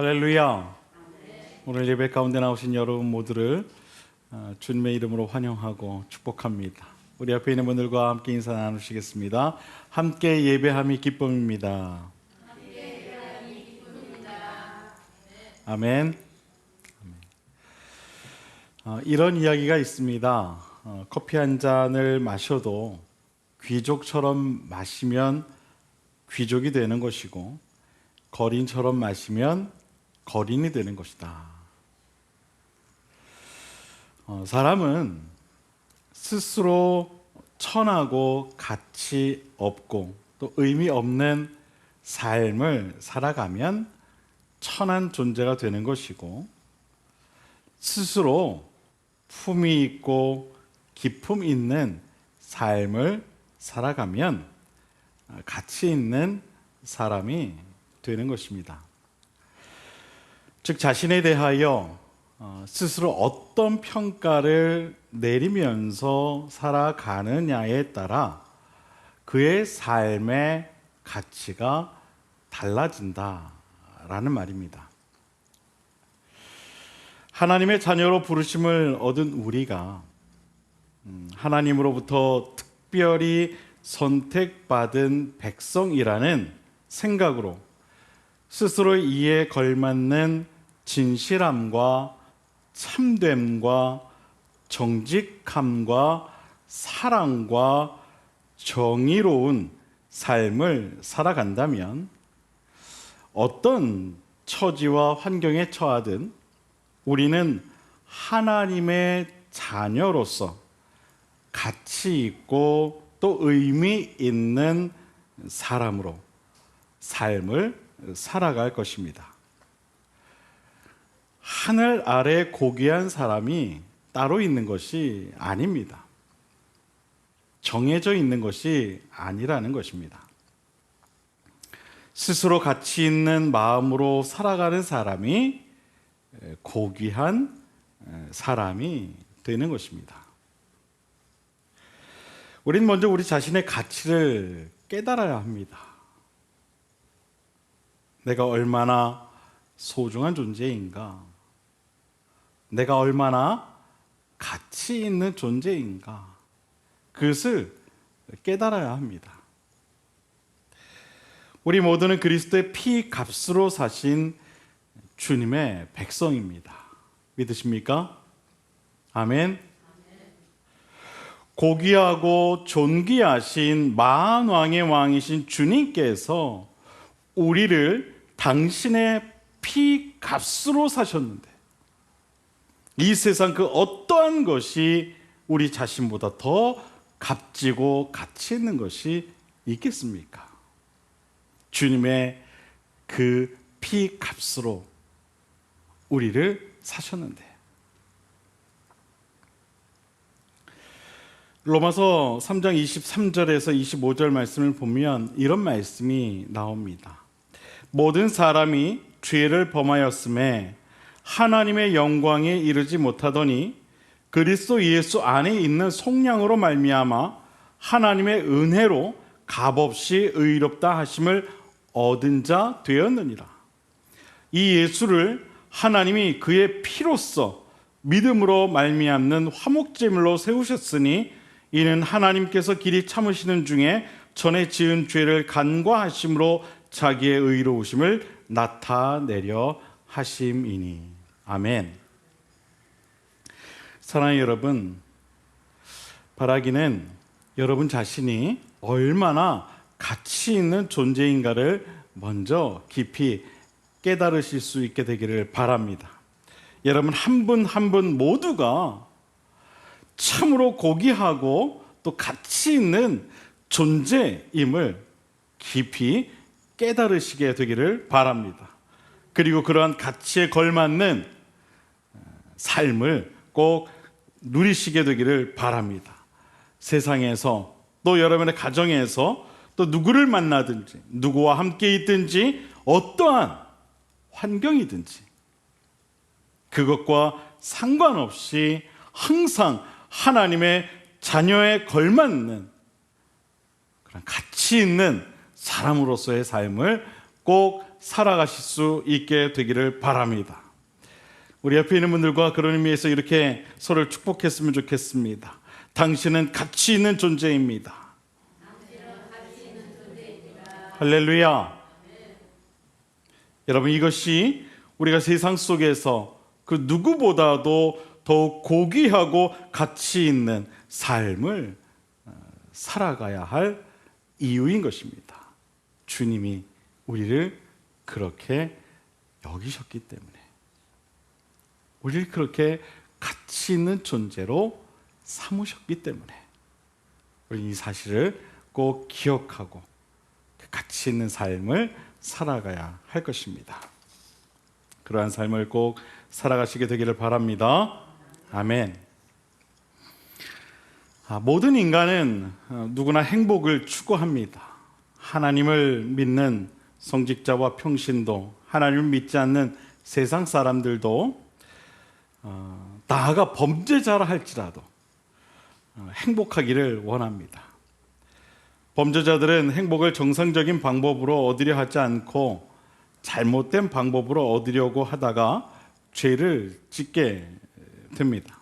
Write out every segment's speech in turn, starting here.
할렐루야. 오늘 예배 가운데 나오신 여러분 모두를 주님의 이름으로 환영하고 축복합니다. 우리 앞에 있는 분들과 함께 인사 나누시겠습니다. 함께 예배함이 기쁨입니다. 아멘. 이런 이야기가 있습니다. 커피 한 잔을 마셔도 귀족처럼 마시면 귀족이 되는 것이고, 거린처럼 마시면 거린이 되는 것이다. 사람은 스스로 천하고 가치 없고 또 의미 없는 삶을 살아가면 천한 존재가 되는 것이고, 스스로 품위 있고 기품 있는 삶을 살아가면 가치 있는 사람이 되는 것입니다. 즉, 자신에 대하여 스스로 어떤 평가를 내리면서 살아가느냐에 따라 그의 삶의 가치가 달라진다라는 말입니다. 하나님의 자녀로 부르심을 얻은 우리가 하나님으로부터 특별히 선택받은 백성이라는 생각으로 스스로 이에 걸맞는 진실함과 참됨과 정직함과 사랑과 정의로운 삶을 살아간다면 어떤 처지와 환경에 처하든 우리는 하나님의 자녀로서 가치 있고 또 의미 있는 사람으로 삶을 살아갈 것입니다. 하늘 아래 고귀한 사람이 따로 있는 것이 아닙니다. 정해져 있는 것이 아니라는 것입니다. 스스로 가치 있는 마음으로 살아가는 사람이 고귀한 사람이 되는 것입니다. 우린 먼저 우리 자신의 가치를 깨달아야 합니다. 내가 얼마나 소중한 존재인가? 내가 얼마나 가치 있는 존재인가? 그것을 깨달아야 합니다. 우리 모두는 그리스도의 피 값으로 사신 주님의 백성입니다. 믿으십니까? 아멘. 고귀하고 존귀하신 만왕의 왕이신 주님께서 우리를 당신의 피 값으로 사셨는데 이 세상 그 어떠한 것이 우리 자신보다 더 값지고 가치 있는 것이 있겠습니까? 주님의 그 피 값으로 우리를 사셨는데. 로마서 3장 23절에서 25절 말씀을 보면 이런 말씀이 나옵니다. 모든 사람이 죄를 범하였음에 하나님의 영광에 이르지 못하더니 그리스도 예수 안에 있는 속량으로 말미암아 하나님의 은혜로 값없이 의롭다 하심을 얻은 자 되었느니라. 이 예수를 하나님이 그의 피로써 믿음으로 말미암는 화목제물로 세우셨으니 이는 하나님께서 길이 참으시는 중에 전에 지은 죄를 간과하심으로 자기의 의로우심을 나타내려 하심이니. 아멘. 사랑하는 여러분, 바라기는 여러분 자신이 얼마나 가치 있는 존재인가를 먼저 깊이 깨달으실 수 있게 되기를 바랍니다. 여러분 한 분 한 분 모두가 참으로 고귀하고 또 가치 있는 존재임을 깊이 깨달으시게 되기를 바랍니다. 그리고 그러한 가치에 걸맞는 삶을 꼭 누리시게 되기를 바랍니다. 세상에서 또 여러분의 가정에서 또 누구를 만나든지 누구와 함께 있든지 어떠한 환경이든지 그것과 상관없이 항상 하나님의 자녀에 걸맞는 그런 가치 있는 사람으로서의 삶을 꼭 살아가실 수 있게 되기를 바랍니다. 우리 옆에 있는 분들과 그런 의미에서 이렇게 서로를 축복했으면 좋겠습니다. 당신은 가치 있는 존재입니다. 할렐루야. 여러분, 이것이 우리가 세상 속에서 그 누구보다도 더욱 고귀하고 가치 있는 삶을 살아가야 할 이유인 것입니다. 주님이 우리를 그렇게 여기셨기 때문에, 우리를 그렇게 가치 있는 존재로 삼으셨기 때문에 우리 이 사실을 꼭 기억하고 가치 있는 삶을 살아가야 할 것입니다. 그러한 삶을 꼭 살아가시게 되기를 바랍니다. 아멘. 모든 인간은 누구나 행복을 추구합니다. 하나님을 믿는 성직자와 평신도, 하나님을 믿지 않는 세상 사람들도, 나아가 범죄자라 할지라도 행복하기를 원합니다. 범죄자들은 행복을 정상적인 방법으로 얻으려 하지 않고 잘못된 방법으로 얻으려고 하다가 죄를 짓게 됩니다.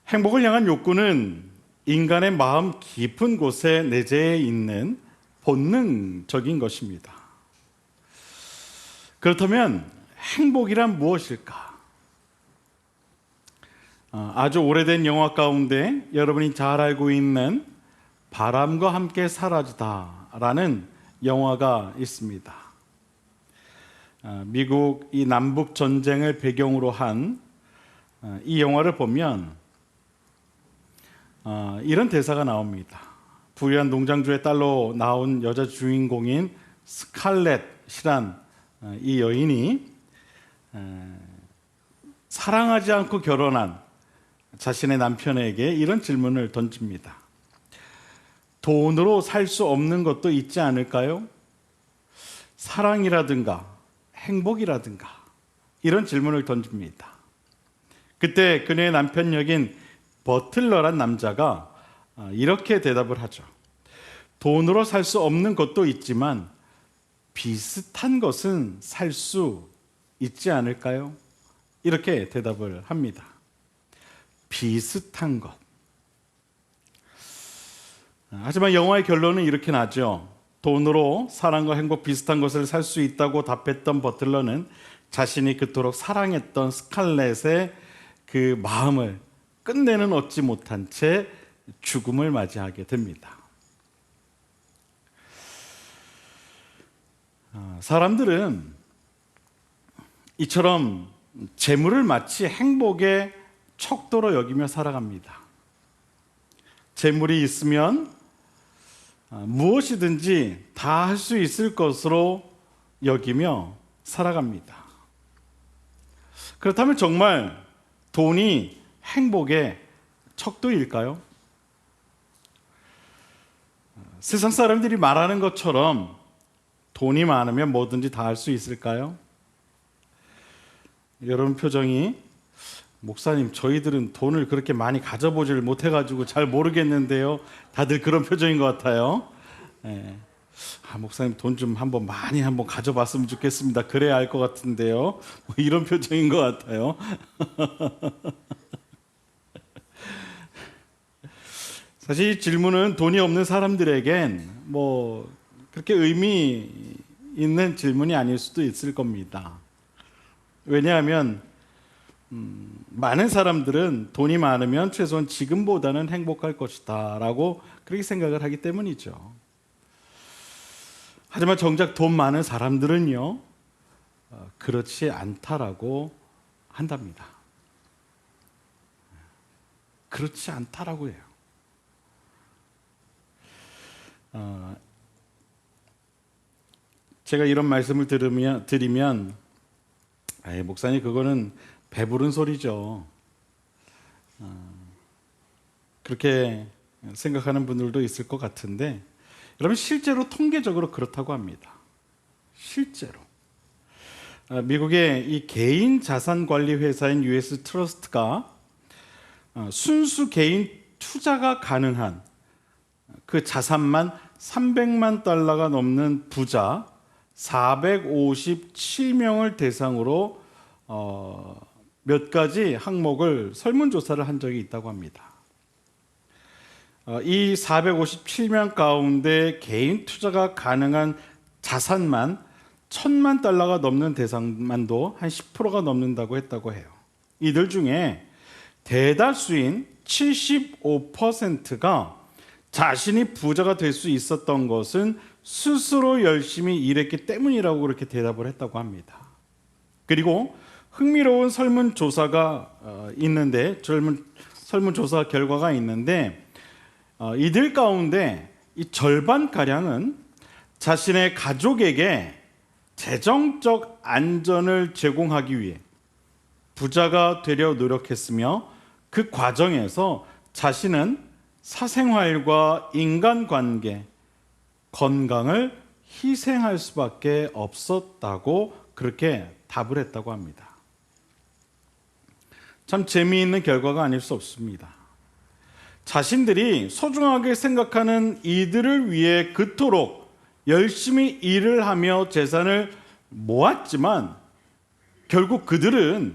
행복을 향한 욕구는 인간의 마음 깊은 곳에 내재해 있는 본능적인 것입니다. 그렇다면 행복이란 무엇일까? 아주 오래된 영화 가운데 여러분이 잘 알고 있는 바람과 함께 사라지다라는 영화가 있습니다. 미국 이 남북 전쟁을 배경으로 한 이 영화를 보면 이런 대사가 나옵니다. 부유한 농장주의 딸로 나온 여자 주인공인 스칼렛이란 이 여인이 사랑하지 않고 결혼한 자신의 남편에게 이런 질문을 던집니다. 돈으로 살 수 없는 것도 있지 않을까요? 사랑이라든가 행복이라든가 이런 질문을 던집니다. 그때 그녀의 남편 역인 버틀러란 남자가 이렇게 대답을 하죠. 돈으로 살 수 없는 것도 있지만 비슷한 것은 살 수 있지 않을까요? 이렇게 대답을 합니다. 비슷한 것. 하지만 영화의 결론은 이렇게 나죠. 돈으로 사랑과 행복 비슷한 것을 살 수 있다고 답했던 버틀러는 자신이 그토록 사랑했던 스칼렛의 그 마음을 끝내는 얻지 못한 채 죽음을 맞이하게 됩니다. 사람들은 이처럼 재물을 마치 행복의 척도로 여기며 살아갑니다. 재물이 있으면 무엇이든지 다 할 수 있을 것으로 여기며 살아갑니다. 그렇다면 정말 돈이 행복의 척도일까요? 세상 사람들이 말하는 것처럼 돈이 많으면 뭐든지 다 할 수 있을까요? 여러분 표정이, 목사님 저희들은 돈을 그렇게 많이 가져보지를 못해가지고 잘 모르겠는데요. 다들 그런 표정인 것 같아요. 목사님 돈 좀 많이 가져봤으면 좋겠습니다. 그래야 알 것 같은데요. 뭐 이런 표정인 것 같아요. 사실 이 질문은 돈이 없는 사람들에겐 뭐 그렇게 의미 있는 질문이 아닐 수도 있을 겁니다. 왜냐하면 많은 사람들은 돈이 많으면 최소한 지금보다는 행복할 것이다 라고 그렇게 생각을 하기 때문이죠. 하지만 정작 돈 많은 사람들은요, 그렇지 않다라고 한답니다. 그렇지 않다라고 해요. 제가 이런 말씀을 드리면 목사님 그거는 배부른 소리죠. 그렇게 생각하는 분들도 있을 것 같은데, 여러분 실제로 통계적으로 그렇다고 합니다. 실제로 미국의 이 개인 자산 관리 회사인 US 트러스트가 순수 개인 투자가 가능한 그 자산만 $300만 넘는 부자 457명을 대상으로 몇 가지 항목을 설문조사를 한 적이 있다고 합니다. 이 457명 가운데 개인 투자가 가능한 자산만 1,000만 달러가 넘는 대상만도 한 10%가 넘는다고 했다고 해요. 이들 중에 대다수인 75%가 자신이 부자가 될 수 있었던 것은 스스로 열심히 일했기 때문이라고 그렇게 대답을 했다고 합니다. 그리고 흥미로운 설문조사가 있는데, 설문조사 결과가 있는데, 이들 가운데 이 절반가량은 자신의 가족에게 재정적 안전을 제공하기 위해 부자가 되려 노력했으며, 그 과정에서 자신은 사생활과 인간관계, 건강을 희생할 수밖에 없었다고 그렇게 답을 했다고 합니다. 참 재미있는 결과가 아닐 수 없습니다. 자신들이 소중하게 생각하는 이들을 위해 그토록 열심히 일을 하며 재산을 모았지만, 결국 그들은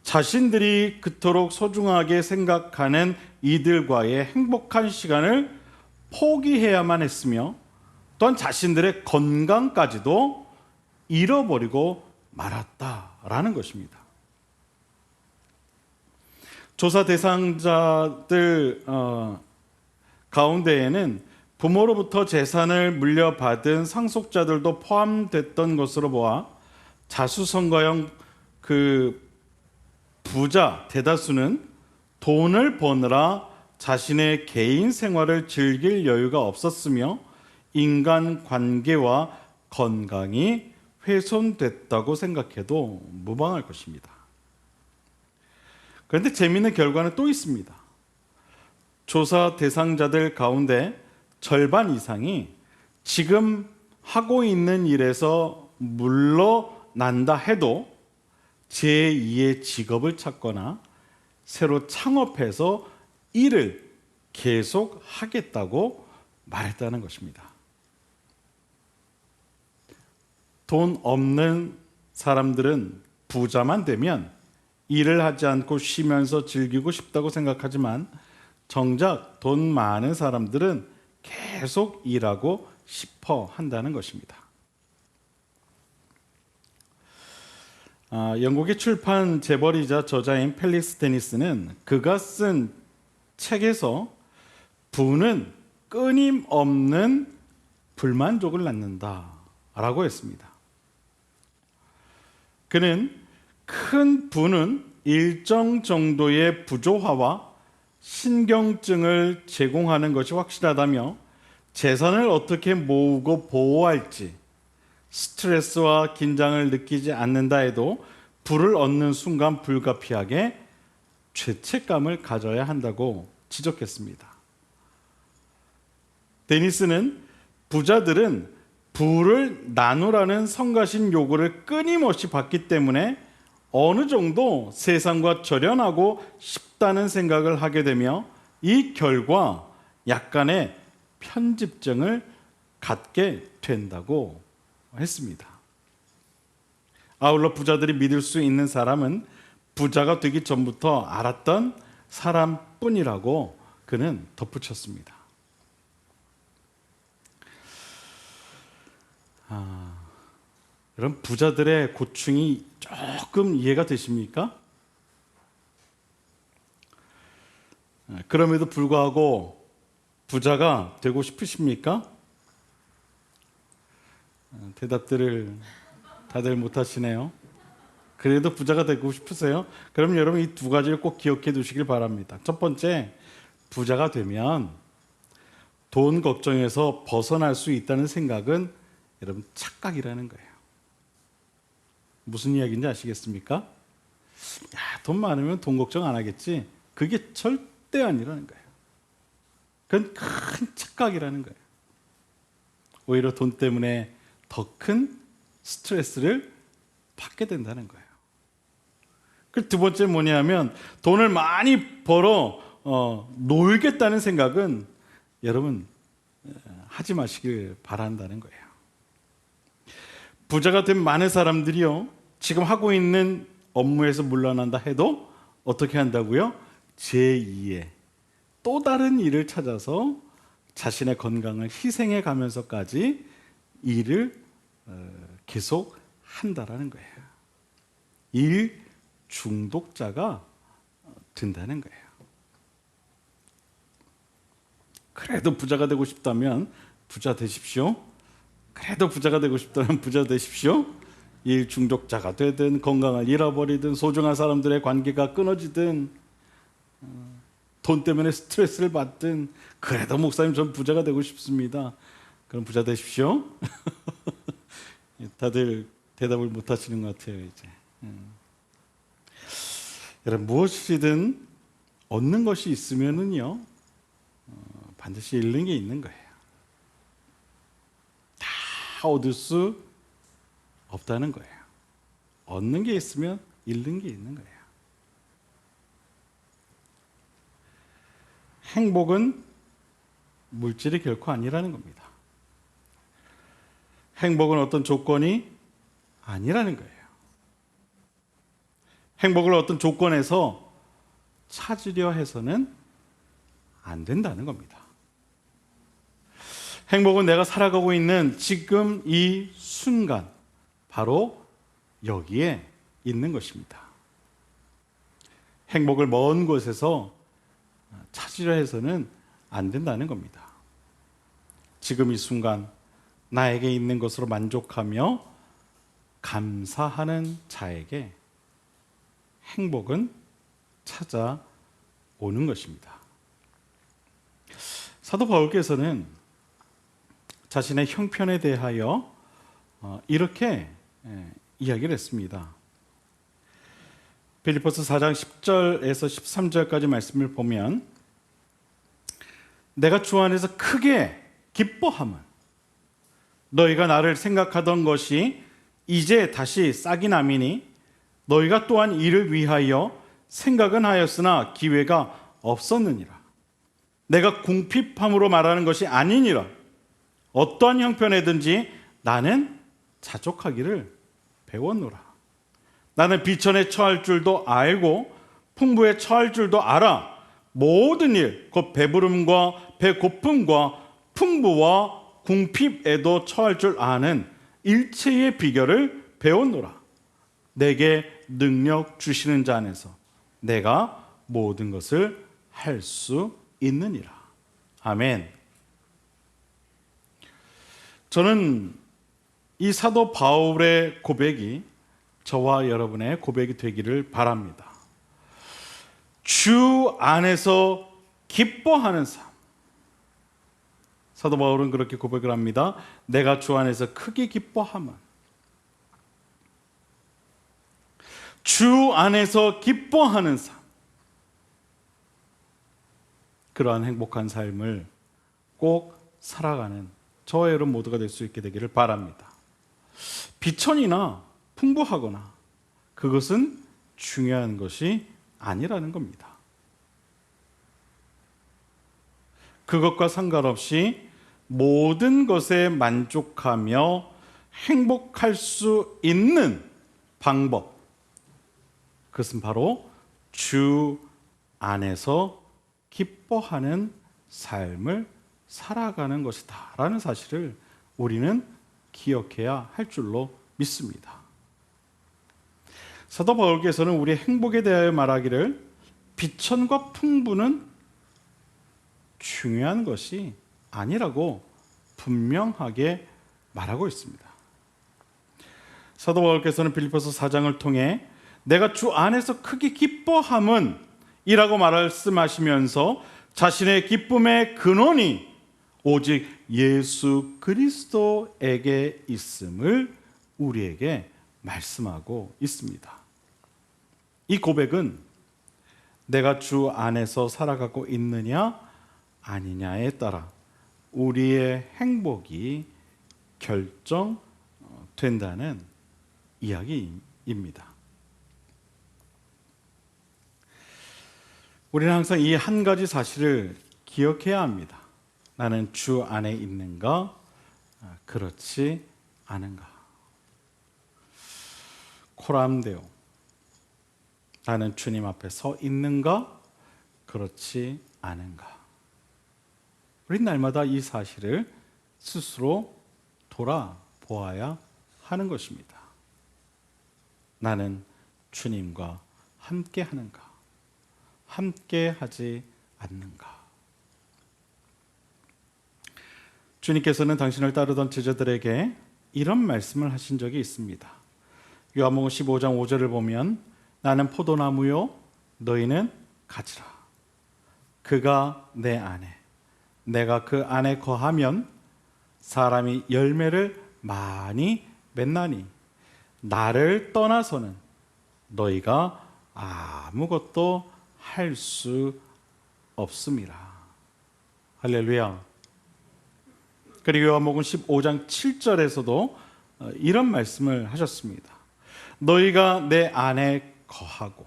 자신들이 그토록 소중하게 생각하는 이들과의 행복한 시간을 포기해야만 했으며, 또한 자신들의 건강까지도 잃어버리고 말았다라는 것입니다. 조사 대상자들 가운데에는 부모로부터 재산을 물려받은 상속자들도 포함됐던 것으로 보아 자수성가형 부자 대다수는 돈을 버느라 자신의 개인 생활을 즐길 여유가 없었으며 인간관계와 건강이 훼손됐다고 생각해도 무방할 것입니다. 그런데 재미있는 결과는 또 있습니다. 조사 대상자들 가운데 절반 이상이 지금 하고 있는 일에서 물러난다 해도 제2의 직업을 찾거나 새로 창업해서 일을 계속 하겠다고 말했다는 것입니다. 돈 없는 사람들은 부자만 되면 일을 하지 않고 쉬면서 즐기고 싶다고 생각하지만, 정작 돈 많은 사람들은 계속 일하고 싶어 한다는 것입니다. 영국의 출판 재벌이자 저자인 펠릭스 데니스는 그가 쓴 책에서 부는 끊임없는 불만족을 낳는다라고 했습니다. 그는 큰 부는 일정 정도의 부조화와 신경증을 제공하는 것이 확실하다며, 재산을 어떻게 모으고 보호할지 스트레스와 긴장을 느끼지 않는다 해도 부를 얻는 순간 불가피하게 죄책감을 가져야 한다고 지적했습니다. 데니스는 부자들은 부를 나누라는 성가신 요구를 끊임없이 받기 때문에 어느 정도 세상과 절연하고 싶다는 생각을 하게 되며, 이 결과 약간의 편집증을 갖게 된다고 했습니다. 아울러 부자들이 믿을 수 있는 사람은 부자가 되기 전부터 알았던 사람뿐이라고 그는 덧붙였습니다. 여러분, 부자들의 고충이 조금 이해가 되십니까? 그럼에도 불구하고 부자가 되고 싶으십니까? 대답들을 다들 못하시네요. 그래도 부자가 되고 싶으세요? 그럼 여러분 이 두 가지를 꼭 기억해 두시길 바랍니다. 첫 번째, 부자가 되면 돈 걱정에서 벗어날 수 있다는 생각은 여러분 착각이라는 거예요. 무슨 이야기인지 아시겠습니까? 야, 돈 많으면 돈 걱정 안 하겠지. 그게 절대 아니라는 거예요. 그건 큰 착각이라는 거예요. 오히려 돈 때문에 더 큰 스트레스를 받게 된다는 거예요. 그 두 번째 뭐냐면, 돈을 많이 벌어 놀겠다는 생각은 여러분 하지 마시길 바란다는 거예요. 부자가 된 많은 사람들이요, 지금 하고 있는 업무에서 물러난다 해도 어떻게 한다고요? 제2의 또 다른 일을 찾아서 자신의 건강을 희생해 가면서까지 일을 계속 한다라는 거예요. 일 중독자가 된다는 거예요. 그래도 부자가 되고 싶다면 부자 되십시오. 그래도 부자가 되고 싶다면 부자 되십시오. 일 중독자가 되든, 건강을 잃어버리든, 소중한 사람들의 관계가 끊어지든, 돈 때문에 스트레스를 받든, 그래도 목사님 전 부자가 되고 싶습니다. 그럼 부자 되십시오. 다들 대답을 못 하시는 것 같아요, 이제. 여러분, 무엇이든 얻는 것이 있으면은요, 반드시 잃는 게 있는 거예요. 다 얻을 수 없다는 거예요. 얻는 게 있으면 잃는 게 있는 거예요. 행복은 물질이 결코 아니라는 겁니다. 행복은 어떤 조건이 아니라는 거예요. 행복을 어떤 조건에서 찾으려 해서는 안 된다는 겁니다. 행복은 내가 살아가고 있는 지금 이 순간, 바로 여기에 있는 것입니다. 행복을 먼 곳에서 찾으려 해서는 안 된다는 겁니다. 지금 이 순간 나에게 있는 것으로 만족하며 감사하는 자에게 행복은 찾아오는 것입니다. 사도 바울께서는 자신의 형편에 대하여 이렇게 이야기를 했습니다. 빌립보서 4장 10절에서 13절까지 말씀을 보면, 내가 주 안에서 크게 기뻐함은 너희가 나를 생각하던 것이 이제 다시 싹이 남이니 너희가 또한 이를 위하여 생각은 하였으나 기회가 없었느니라. 내가 궁핍함으로 말하는 것이 아니니라. 어떠한 형편에든지 나는 자족하기를 배웠노라. 나는 비천에 처할 줄도 알고 풍부에 처할 줄도 알아. 모든 일, 곧 배부름과 배고픔과 풍부와 궁핍에도 처할 줄 아는 일체의 비결을 배웠노라. 내게 능력 주시는 자 안에서 내가 모든 것을 할 수 있느니라. 아멘. 저는 이 사도 바울의 고백이 저와 여러분의 고백이 되기를 바랍니다. 주 안에서 기뻐하는 삶. 사도 바울은 그렇게 고백을 합니다. 내가 주 안에서 크게 기뻐함은. 주 안에서 기뻐하는 삶. 그러한 행복한 삶을 꼭 살아가는 저와 여러분 모두가 될 수 있게 되기를 바랍니다. 비천이나 풍부하거나 그것은 중요한 것이 아니라는 겁니다. 그것과 상관없이 모든 것에 만족하며 행복할 수 있는 방법, 그것은 바로 주 안에서 기뻐하는 삶을 살아가는 것이다 라는 사실을 우리는 기억해야 할 줄로 믿습니다. 사도 바울께서는 우리의 행복에 대하여 말하기를 비천과 풍부는 중요한 것이 아니라고 분명하게 말하고 있습니다. 사도 바울께서는 빌립보서 4장을 통해 내가 주 안에서 크게 기뻐함은 이라고 말씀하시면서 자신의 기쁨의 근원이 오직 예수 그리스도에게 있음을 우리에게 말씀하고 있습니다. 이 고백은 내가 주 안에서 살아가고 있느냐 아니냐에 따라 우리의 행복이 결정된다는 이야기입니다. 우리는 항상 이 한 가지 사실을 기억해야 합니다. 나는 주 안에 있는가, 그렇지 않은가. 코람데오. 나는 주님 앞에 서 있는가? 그렇지 않은가? 우리 날마다 이 사실을 스스로 돌아보아야 하는 것입니다. 나는 주님과 함께 하는가? 함께 하지 않는가? 주님께서는 당신을 따르던 제자들에게 이런 말씀을 하신 적이 있습니다. 요한복음 15장 5절을 보면 나는 포도나무요 너희는 가지라. 그가 내 안에 내가 그 안에 거하면 사람이 열매를 많이 맺나니 나를 떠나서는 너희가 아무것도 할 수 없음이라. 할렐루야. 그리고 요한복음 15장 7절에서도 이런 말씀을 하셨습니다. 너희가 내 안에 거하고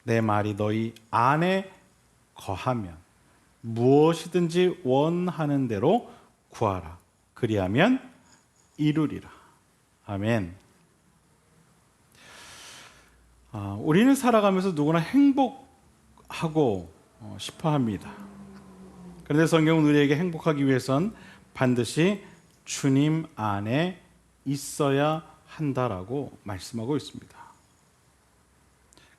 내 말이 너희 안에 거하면 무엇이든지 원하는 대로 구하라. 그리하면 이루리라. 아멘. 우리는 살아가면서 누구나 행복하고 싶어 합니다. 그런데 성경은 우리에게 행복하기 위해선 반드시 주님 안에 있어야 한다라고 말씀하고 있습니다.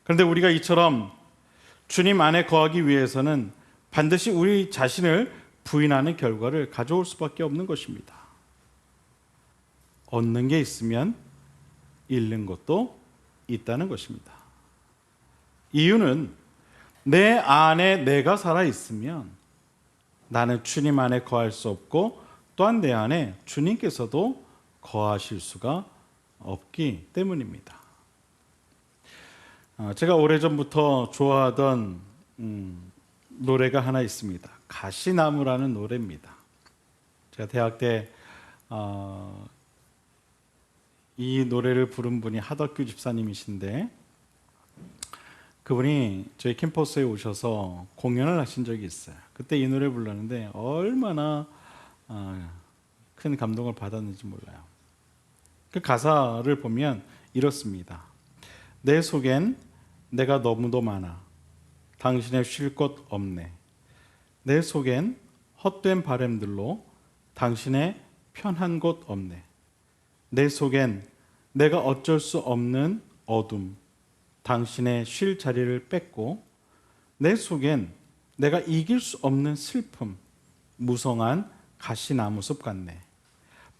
그런데 우리가 이처럼 주님 안에 거하기 위해서는 반드시 우리 자신을 부인하는 결과를 가져올 수밖에 없는 것입니다. 얻는 게 있으면 잃는 것도 있다는 것입니다. 이유는 내 안에 내가 살아있으면 나는 주님 안에 거할 수 없고 또한 내 안에 주님께서도 거하실 수가 없기 때문입니다. 제가 오래전부터 좋아하던 노래가 하나 있습니다. 가시나무라는 노래입니다. 제가 대학 때 이 노래를 부른 분이 하덕규 집사님이신데 그분이 저희 캠퍼스에 오셔서 공연을 하신 적이 있어요. 그때 이 노래 불렀는데 얼마나 큰 감동을 받았는지 몰라요. 그 가사를 보면 이렇습니다. 내 속엔 내가 너무도 많아 당신의 쉴 곳 없네. 내 속엔 헛된 바램들로 당신의 편한 곳 없네. 내 속엔 내가 어쩔 수 없는 어둠 당신의 쉴 자리를 뺏고 내 속엔 내가 이길 수 없는 슬픔 무성한 가시나무숲 같네.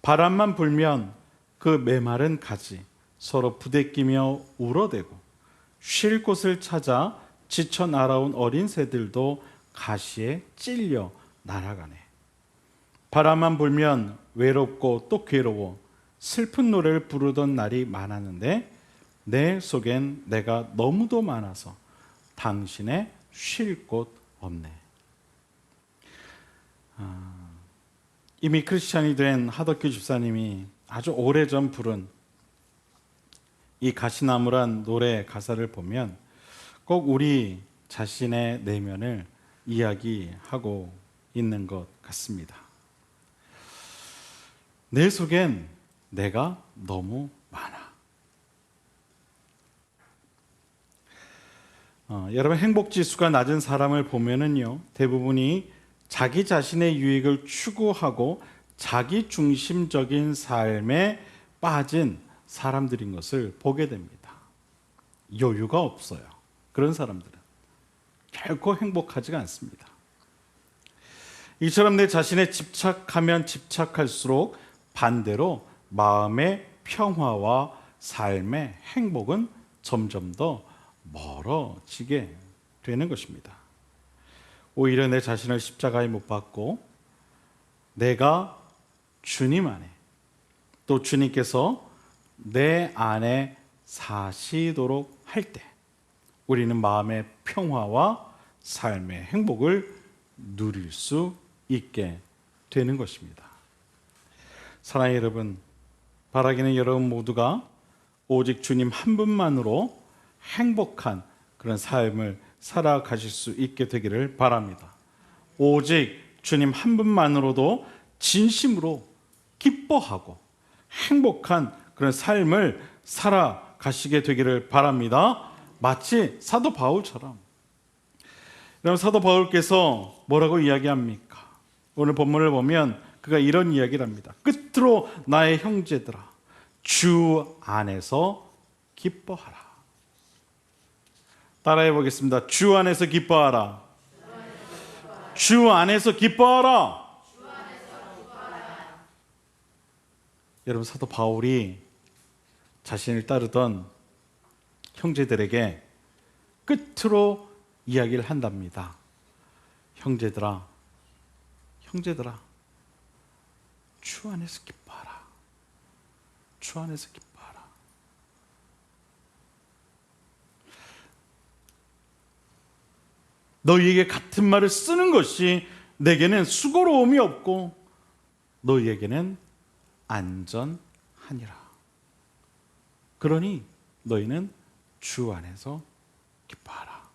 바람만 불면 그 메마른 가지 서로 부대끼며 울어대고 쉴 곳을 찾아 지쳐 날아온 어린 새들도 가시에 찔려 날아가네. 바람만 불면 외롭고 또 괴로워 슬픈 노래를 부르던 날이 많았는데 내 속엔 내가 너무도 많아서 당신의 쉴 곳 없네. 이미 크리스찬이 된 하덕규 집사님이 아주 오래전 부른 이 가시나무란 노래 가사를 보면 꼭 우리 자신의 내면을 이야기하고 있는 것 같습니다. 내 속엔 내가 너무 많아. 여러분 행복지수가 낮은 사람을 보면은요 대부분이 자기 자신의 유익을 추구하고 자기 중심적인 삶에 빠진 사람들인 것을 보게 됩니다. 여유가 없어요. 그런 사람들은 결코 행복하지가 않습니다. 이처럼 내 자신에 집착하면 집착할수록 반대로 마음의 평화와 삶의 행복은 점점 더 멀어지게 되는 것입니다. 오히려 내 자신을 십자가에 못 박고 내가 주님 안에 또 주님께서 내 안에 사시도록 할 때 우리는 마음의 평화와 삶의 행복을 누릴 수 있게 되는 것입니다. 사랑하는 여러분, 바라기는 여러분 모두가 오직 주님 한 분만으로 행복한 그런 삶을 살아가실 수 있게 되기를 바랍니다. 오직 주님 한 분만으로도 진심으로 기뻐하고 행복한 그런 삶을 살아갈 가시게 되기를 바랍니다. 마치 사도 바울처럼. 여러분, 사도 바울께서 뭐라고 이야기합니까? 오늘 본문을 보면 그가 이런 이야기를 합니다. 끝으로 나의 형제들아, 주 안에서 기뻐하라. 따라해 보겠습니다. 주 안에서 기뻐하라. 주 안에서 기뻐하라. 여러분, 사도 바울이 자신을 따르던 형제들에게 끝으로 이야기를 한답니다. 형제들아, 주 안에서 기뻐하라. 주 안에서 기뻐하라. 너희에게 같은 말을 쓰는 것이 내게는 수고로움이 없고 너희에게는 안전하니라. 그러니 너희는 주 안에서 기뻐하라.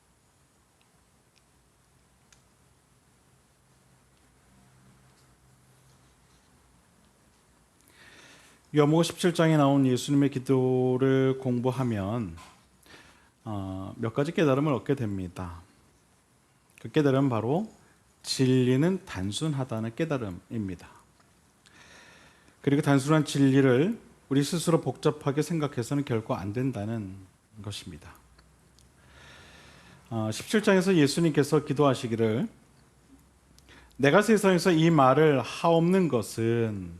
요한복음 17장에 나온 예수님의 기도를 공부하면 몇 가지 깨달음을 얻게 됩니다. 그 깨달음은 바로 진리는 단순하다는 깨달음입니다. 그리고 단순한 진리를 우리 스스로 복잡하게 생각해서는 결코 안 된다는 것입니다. 17장에서 예수님께서 기도하시기를 내가 세상에서 이 말을 하옵는 것은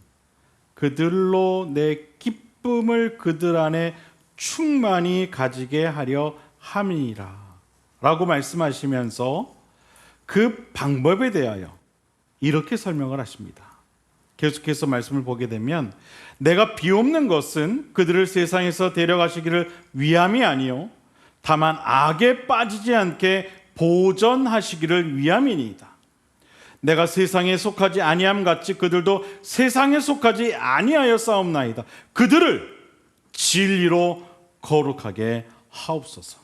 그들로 내 기쁨을 그들 안에 충만히 가지게 하려 함이니라 라고 말씀하시면서 그 방법에 대하여 이렇게 설명을 하십니다. 계속해서 말씀을 보게 되면 내가 비옵는 것은 그들을 세상에서 데려가시기를 위함이 아니요 다만 악에 빠지지 않게 보전하시기를 위함이니이다. 내가 세상에 속하지 아니함 같이 그들도 세상에 속하지 아니하여 싸움나이다. 그들을 진리로 거룩하게 하옵소서.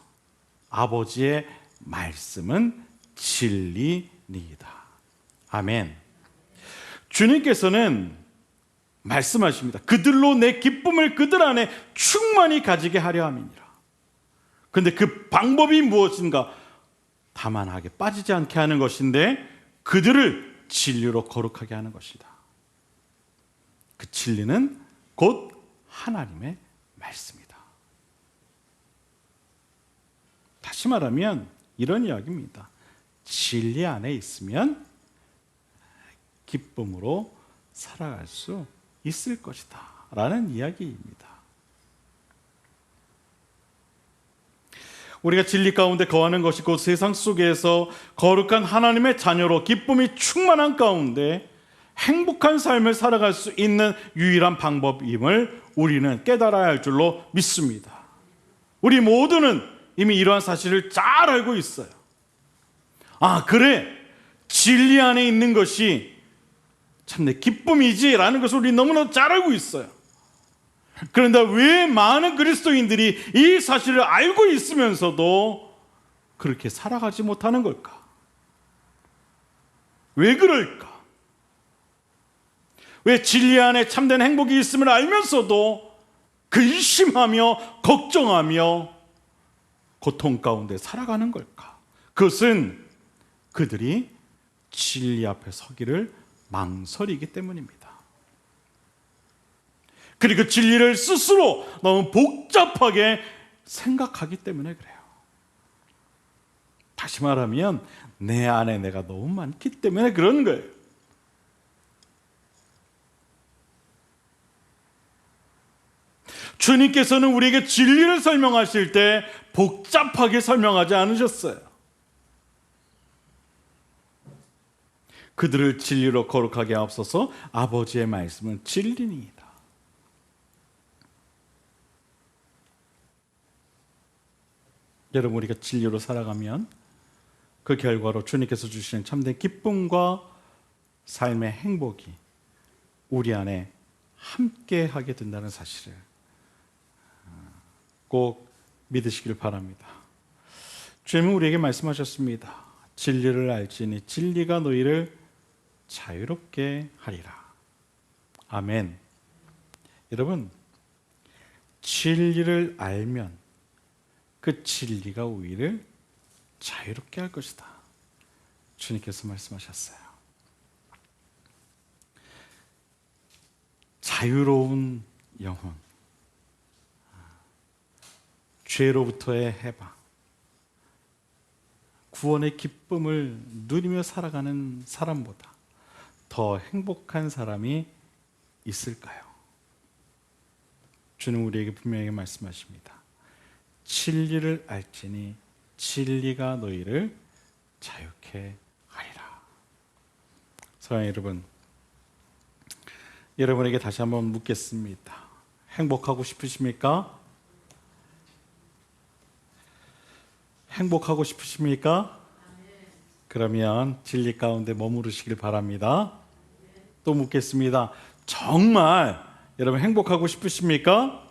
아버지의 말씀은 진리니이다. 아멘. 주님께서는 말씀하십니다. 그들로 내 기쁨을 그들 안에 충만히 가지게 하려 함이니라. 그런데 그 방법이 무엇인가? 다만 악에 빠지지 않게 하는 것인데 그들을 진리로 거룩하게 하는 것이다. 그 진리는 곧 하나님의 말씀이다. 다시 말하면 이런 이야기입니다. 진리 안에 있으면 기쁨으로 살아갈 수 있을 것이다 라는 이야기입니다. 우리가 진리 가운데 거하는 것이 곧 세상 속에서 거룩한 하나님의 자녀로 기쁨이 충만한 가운데 행복한 삶을 살아갈 수 있는 유일한 방법임을 우리는 깨달아야 할 줄로 믿습니다. 우리 모두는 이미 이러한 사실을 잘 알고 있어요. 아, 그래, 진리 안에 있는 것이 참 내 기쁨이지 라는 것을 우리 너무나 잘 알고 있어요. 그런데 왜 많은 그리스도인들이 이 사실을 알고 있으면서도 그렇게 살아가지 못하는 걸까? 왜 그럴까? 왜 진리 안에 참된 행복이 있음을 알면서도 근심하며 걱정하며 고통 가운데 살아가는 걸까? 그것은 그들이 진리 앞에 서기를 망설이기 때문입니다. 그리고 진리를 스스로 너무 복잡하게 생각하기 때문에 그래요. 다시 말하면 내 안에 내가 너무 많기 때문에 그런 거예요. 주님께서는 우리에게 진리를 설명하실 때 복잡하게 설명하지 않으셨어요. 그들을 진리로 거룩하게 하옵소서. 아버지의 말씀은 진리니이다. 여러분, 우리가 진리로 살아가면 그 결과로 주님께서 주시는 참된 기쁨과 삶의 행복이 우리 안에 함께 하게 된다는 사실을 꼭 믿으시길 바랍니다. 주님은 우리에게 말씀하셨습니다. 진리를 알지니 진리가 너희를 자유롭게 하리라. 아멘. 여러분, 진리를 알면 그 진리가 우리를 자유롭게 할 것이다. 주님께서 말씀하셨어요. 자유로운 영혼, 죄로부터의 해방, 구원의 기쁨을 누리며 살아가는 사람보다 더 행복한 사람이 있을까요? 주는 우리에게 분명히 말씀하십니다. 진리를 알지니 진리가 너희를 자유케 하리라. 사랑하는 여러분, 여러분에게 다시 한번 묻겠습니다. 행복하고 싶으십니까? 행복하고 싶으십니까? 그러면 진리 가운데 머무르시길 바랍니다. 또 묻겠습니다. 정말 여러분 행복하고 싶으십니까?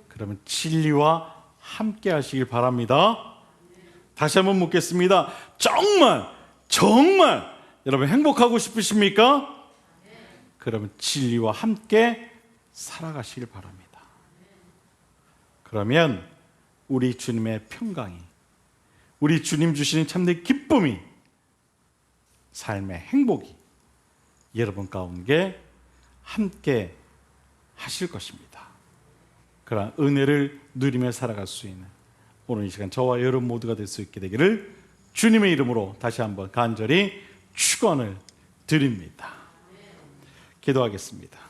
그러면 진리와 함께 하시길 바랍니다. 다시 한번 묻겠습니다. 정말 여러분 행복하고 싶으십니까? 그러면 진리와 함께 살아가시길 바랍니다. 그러면 우리 주님의 평강이, 우리 주님 주시는 참된 기쁨이, 삶의 행복이 여러분 가운데 함께 하실 것입니다. 그러한 은혜를 누리며 살아갈 수 있는 오늘 이 시간 저와 여러분 모두가 될 수 있게 되기를 주님의 이름으로 다시 한번 간절히 축원을 드립니다. 기도하겠습니다.